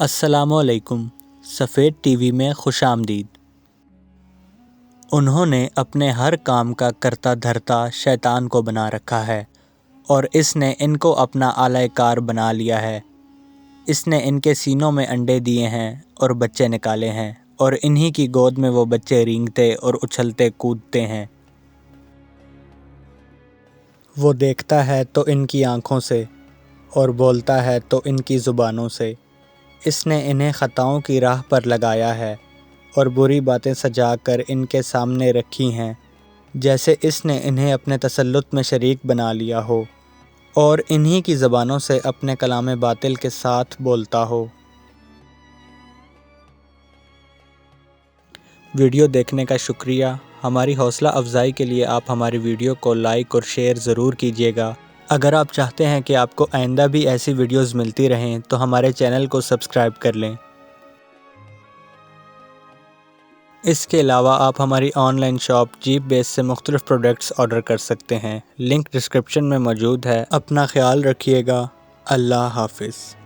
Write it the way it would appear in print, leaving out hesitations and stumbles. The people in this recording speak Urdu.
السلام علیکم، سفید ٹی وی میں خوش آمدید۔ انہوں نے اپنے ہر کام کا کرتا دھرتا شیطان کو بنا رکھا ہے اور اس نے ان کو اپنا آلہ کار بنا لیا ہے۔ اس نے ان کے سینوں میں انڈے دیے ہیں اور بچے نکالے ہیں اور انہی کی گود میں وہ بچے رینگتے اور اچھلتے کودتے ہیں۔ وہ دیکھتا ہے تو ان کی آنکھوں سے اور بولتا ہے تو ان کی زبانوں سے۔ اس نے انہیں خطاؤں کی راہ پر لگایا ہے اور بری باتیں سجا کر ان کے سامنے رکھی ہیں، جیسے اس نے انہیں اپنے تسلط میں شریک بنا لیا ہو اور انہی کی زبانوں سے اپنے کلام باطل کے ساتھ بولتا ہو۔ ویڈیو دیکھنے کا شکریہ۔ ہماری حوصلہ افزائی کے لیے آپ ہماری ویڈیو کو لائک اور شیئر ضرور کیجیے گا۔ اگر آپ چاہتے ہیں کہ آپ کو آئندہ بھی ایسی ویڈیوز ملتی رہیں تو ہمارے چینل کو سبسکرائب کر لیں۔ اس کے علاوہ آپ ہماری آن لائن شاپ جیپ بیس سے مختلف پروڈکٹس آرڈر کر سکتے ہیں، لنک ڈسکرپشن میں موجود ہے۔ اپنا خیال رکھیے گا۔ اللہ حافظ۔